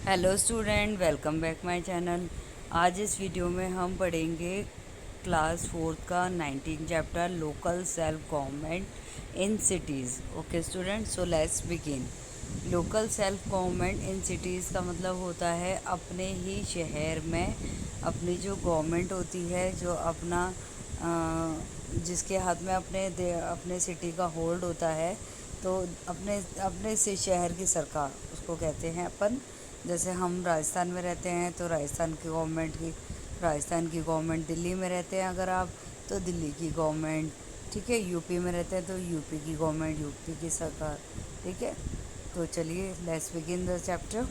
Hello student, welcome back my channel. आज इस video में हम पढ़ेंगे क्लास फोर्थ का 19 chapter local self government in cities. Okay student, so let's begin. Local self government in cities का मतलब होता है अपने ही शहर में अपनी जो गवर्नमेंट होती है, जो अपना जिसके हाथ में अपने सिटी का होल्ड होता है, तो अपने अपने से शहर की सरकार उसको कहते हैं अपन। जैसे हम राजस्थान में रहते हैं तो राजस्थान की गवर्नमेंट, दिल्ली में रहते हैं अगर आप तो दिल्ली की गवर्नमेंट, ठीक है। यूपी में रहते हैं तो यूपी की गवर्नमेंट, यूपी की सरकार, ठीक है। तो चलिए let's begin the chapter.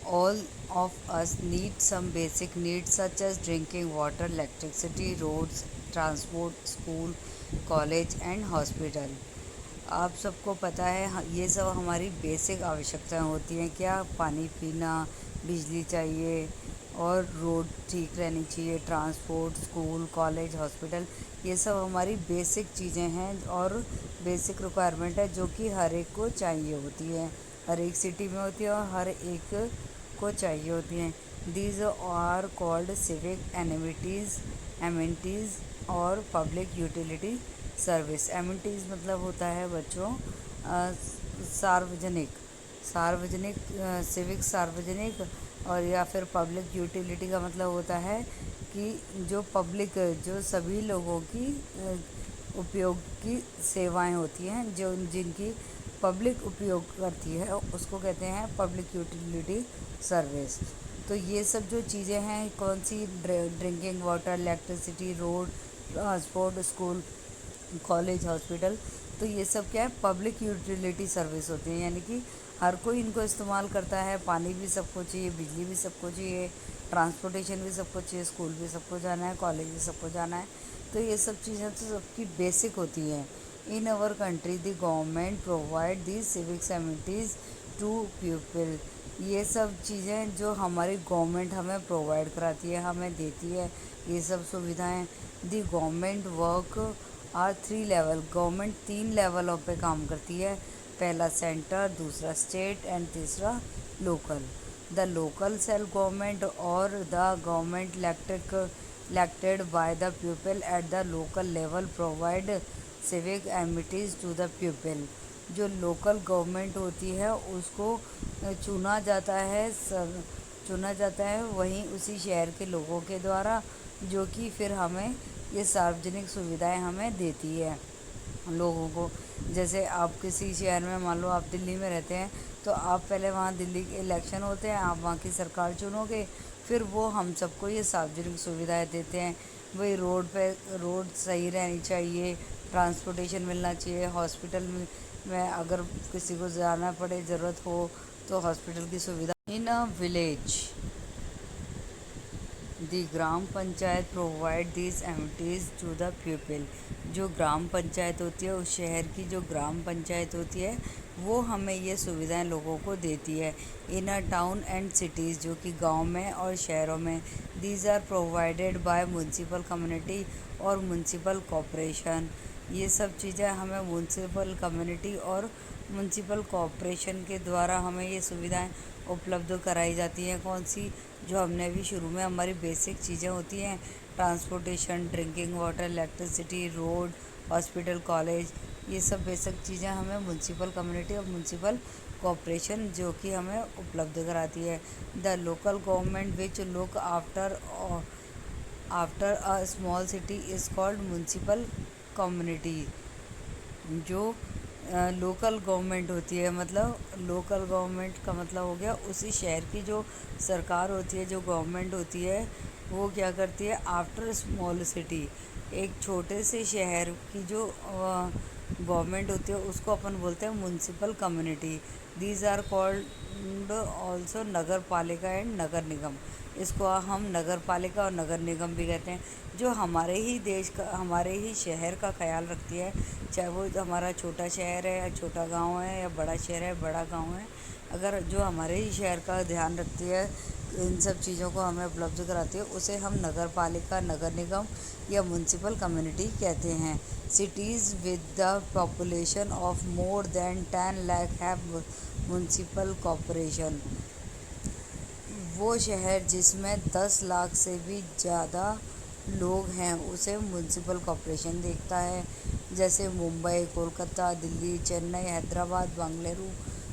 All of us need some basic needs such as drinking water, electricity, roads, transport, school, college and hospital। आप सबको पता है ये सब हमारी बेसिक आवश्यकताएं होती हैं। क्या? पानी पीना, बिजली चाहिए और रोड ठीक रहनी चाहिए, ट्रांसपोर्ट, स्कूल, कॉलेज, हॉस्पिटल, ये सब हमारी बेसिक चीज़ें हैं और बेसिक रिक्वायरमेंट है जो कि हर एक को चाहिए होती है, हर एक सिटी में होती है और हर एक को चाहिए होती हैं। These are called civic amenities और पब्लिक यूटिलिटी सर्विस। एमिनिटीज़ मतलब होता है बच्चों सार्वजनिक सार्वजनिक सिविक सार्वजनिक, और या फिर पब्लिक यूटिलिटी का मतलब होता है कि जो पब्लिक, जो सभी लोगों की उपयोग की सेवाएं होती हैं, जो जिनकी पब्लिक उपयोग करती है उसको कहते हैं पब्लिक यूटिलिटी सर्विस। तो ये सब जो चीज़ें हैं कौन सी? Drinking water, electricity, road, transport, school, college, hospital, तो ये सब क्या है? पब्लिक यूटिलिटी सर्विस होती है, यानी कि हर कोई इनको इस्तेमाल करता है। पानी भी सबको चाहिए, बिजली भी सबको चाहिए, ट्रांसपोर्टेशन भी सबको चाहिए, स्कूल भी सबको जाना है, कॉलेज भी सबको जाना है। तो ये सब चीज़ें तो सबकी बेसिक होती हैं। In our country the government provide the civics amenities to people. ये सब चीज़ें जो हमारी गवर्नमेंट हमें प्रोवाइड कराती है, हमें देती है, ये सब सुविधाएं। The government work are 3 level. Government 3 लेवलों पे काम करती है। पहला सेंटर, दूसरा स्टेट एंड तीसरा local. The local self government और the government elected by the pupil at the local level provide civic amenities to the pupil। जो लोकल गवर्नमेंट होती है उसको चुना जाता है, चुना जाता है वहीं उसी शहर के लोगों के द्वारा, जो कि फिर हमें ये सार्वजनिक सुविधाएं हमें देती है लोगों को। जैसे आप किसी शहर में, मान लो आप दिल्ली में रहते हैं, तो आप पहले वहाँ दिल्ली के इलेक्शन होते हैं, आप वहाँ की सरकार चुनोगे, फिर वो हम सबको ये सार्वजनिक सुविधाएं देते हैं। वही रोड सही रहनी चाहिए, ट्रांसपोर्टेशन मिलना चाहिए, हॉस्पिटल में अगर किसी को जाना पड़े, ज़रूरत हो तो हॉस्पिटल की सुविधा। In a village the gram panchayat provide this amenities to the people. जो ग्राम पंचायत होती है, उस शहर की जो ग्राम पंचायत होती है, वो हमें ये सुविधाएं लोगों को देती है। In a town and cities, जो कि गांव में और शहरों में, these are provided by municipal community और म्यूनसिपल कॉरपोरेशन। ये सब चीज़ें हमें म्यूनसिपल कम्युनिटी और म्यूनसिपल कॉरपोरेशन के द्वारा हमें ये सुविधाएं उपलब्ध कराई जाती हैं। कौन सी? जो हमने अभी शुरू में, हमारी बेसिक चीज़ें होती हैं, transportation, drinking water, electricity, road, hospital, college, ये सब बेसिक चीज़ें हमें म्यूनसिपल कम्युनिटी और म्यूनसिपल कॉरपोरेशन जो कि हमें उपलब्ध कराती है। The local government which look after a small city is called municipal community. जो लोकल गवर्नमेंट होती है, मतलब लोकल गवर्नमेंट का मतलब हो गया उसी शहर की जो सरकार होती है, जो गवर्नमेंट होती है, वो क्या करती है? आफ्टर स्मॉल सिटी, एक छोटे से शहर की जो गवर्नमेंट होती है उसको अपन बोलते हैं municipal community. These are called also nagar palika and नगर निगम। इसको हम नगर पालिका और नगर निगम भी कहते हैं। जो हमारे ही देश का, हमारे ही शहर का ख्याल रखती है, चाहे वो हमारा छोटा शहर है या छोटा गांव है, या बड़ा शहर है बड़ा गांव है, अगर जो हमारे ही शहर का ध्यान रखती है, इन सब चीज़ों को हमें उपलब्ध कराती है, उसे हम नगर पालिका, नगर निगम या म्यूनसिपल कम्युनिटी कहते हैं। Cities with the population of more than 10 lakh have municipal corporation. वो शहर जिसमें 10 लाख से भी ज़्यादा लोग हैं उसे म्युनिसिपल कॉरपोरेशन देखता है। जैसे मुंबई, कोलकाता, दिल्ली, चेन्नई, हैदराबाद, बेंगलुरु,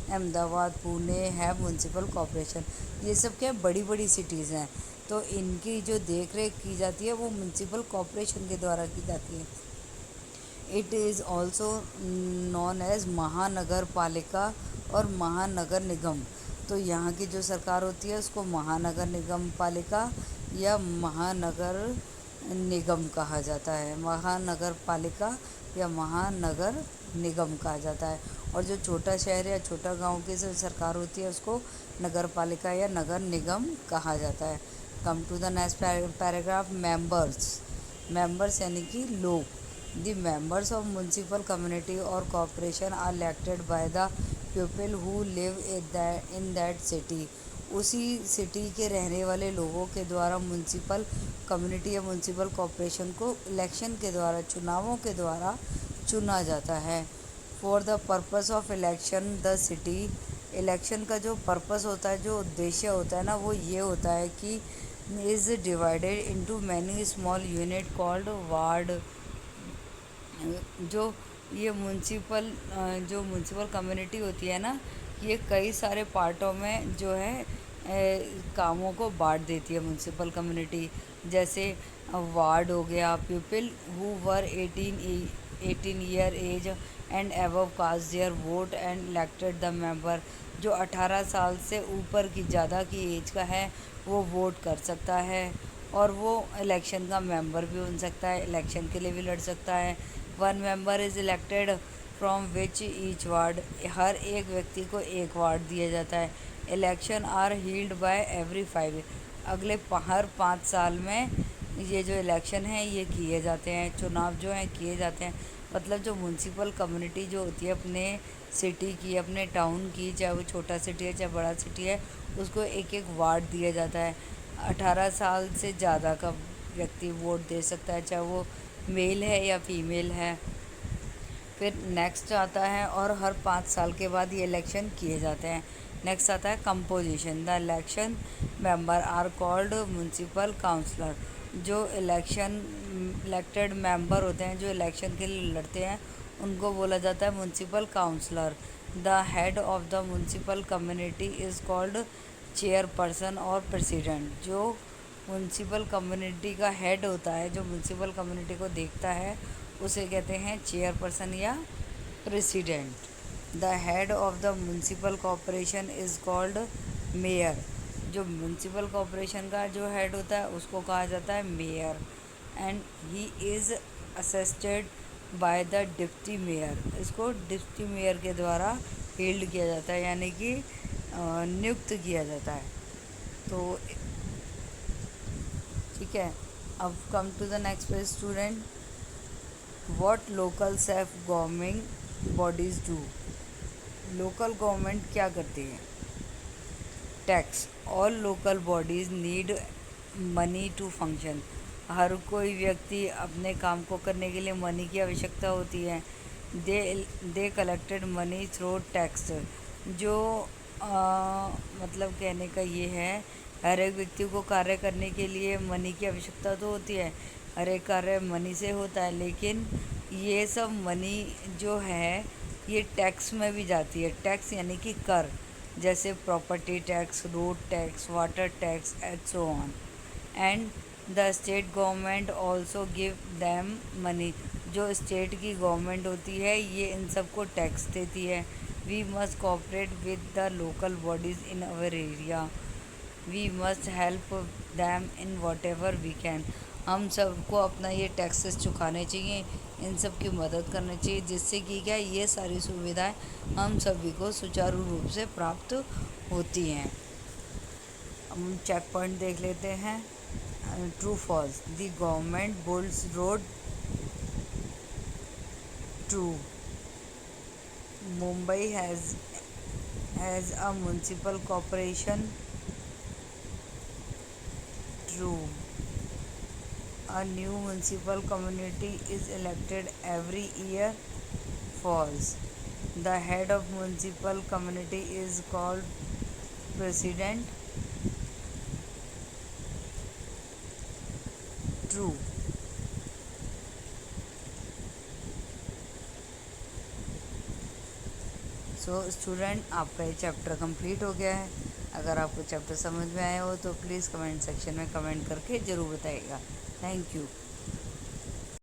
अहमदाबाद, पुणे है म्युनिसिपल कॉरपोरेशन। ये सब क्या बड़ी बड़ी सिटीज़ हैं, तो इनकी जो देख रेख की जाती है वो म्युनिसिपल कॉरपोरेशन के द्वारा की जाती है। It is also known as महानगर पालिका और महानगर निगम। तो यहाँ की जो सरकार होती है उसको महानगर निगम पालिका या महानगर निगम कहा जाता है। महानगर पालिका या महानगर निगम कहा जाता है। और जो छोटा शहर या छोटा गांव की जो सरकार होती है उसको नगर पालिका या नगर निगम कहा जाता है। Come to the next paragraph. Members यानी कि लोग। The members of municipal community or corporation are elected by the people who live in that city। उसी सिटी के रहने वाले लोगों के द्वारा म्यूनसिपल कम्युनिटी या म्यूनसिपल कॉरपोरेशन को इलेक्शन के द्वारा, चुनावों के द्वारा चुना जाता है। For the purpose of election the city. Election का जो पर्पस होता है, जो उद्देश्य होता है ना, वो ये होता है कि is divided into many small unit called ward. जो ये म्यूनसिपल कम्युनिटी होती है ना, ये कई सारे पार्टों में जो है कामों को बांट देती है म्यूनसिपल कम्युनिटी। जैसे वार्ड हो गया, people who were 18 year age and above cast their vote and elected the member. जो 18 साल से ऊपर की ज़्यादा की एज का है वो वोट कर सकता है और वो इलेक्शन का मेंबर भी बन सकता है, इलेक्शन के लिए भी लड़ सकता है। 1 member is elected from which each ward. हर एक व्यक्ति को एक वार्ड दिया जाता है। Election are held by every 5 अगले हर 5 साल में ये जो इलेक्शन है ये किए जाते हैं, चुनाव जो हैं किए जाते हैं। मतलब जो म्यूनसिपल कम्युनिटी जो होती है अपने सिटी की, अपने टाउन की, चाहे वो छोटा सिटी है चाहे बड़ा सिटी है, उसको एक एक वार्ड दिया जाता है। 18 साल से ज़्यादा का व्यक्ति वोट दे सकता है, चाहे वो मेल है या फीमेल है। फिर नेक्स्ट आता है, और हर 5 साल के बाद ये इलेक्शन किए जाते हैं। नेक्स्ट आता है composition. The election member are called municipal councillor. जो इलेक्टेड मेंबर होते हैं, जो इलेक्शन के लिए लड़ते हैं, उनको बोला जाता है municipal councillor. The head of the municipal community is called chairperson और प्रेसिडेंट। जो म्यूनसिपल कम्युनिटी का हेड होता है, जो म्यूनसिपल कम्युनिटी को देखता है, उसे कहते हैं चेयरपर्सन या president. The head of the municipal corporation is called mayor. जो म्यूनसिपल कॉरपोरेशन का जो हेड होता है उसको कहा जाता है mayor. And he is assisted by the deputy mayor. इसको डिप्टी मेयर के द्वारा फील्ड किया जाता है, यानी कि नियुक्त किया जाता है। तो ठीक है, अब come to the next page student. What local self government bodies do. Local government क्या करती है? Tax. All local bodies need money to function. हर कोई व्यक्ति अपने काम को करने के लिए मनी की आवश्यकता होती है। They collected money through tax. जो मतलब कहने का ये है, हर एक व्यक्ति को कार्य करने के लिए मनी की आवश्यकता तो होती है, हर एक कार्य मनी से होता है, लेकिन ये सब मनी जो है ये टैक्स में भी जाती है। टैक्स यानी कि कर, जैसे property tax, road tax, water tax and so on. And the state government also give them money. जो स्टेट की गवर्नमेंट होती है ये इन सबको टैक्स देती है। We must cooperate with the local bodies in our area. We must help them in whatever we can. हम सबको अपना ये टैक्सेस चुकाने चाहिए, इन सब की मदद करनी चाहिए, जिससे कि क्या ये सारी सुविधाएं हम सभी को सुचारू रूप से प्राप्त होती हैं। हम चेक पॉइंट देख लेते हैं। True false. The government builds road. True. Mumbai has a municipal corporation. True. A new municipal community is elected every year. False. The head of municipal community is called president. True. So student, आपका ये chapter complete हो गया है। अगर आपको chapter समझ में आया हो तो प्लीज़ कमेंट सेक्शन में कमेंट करके ज़रूर बताइएगा। Thank you.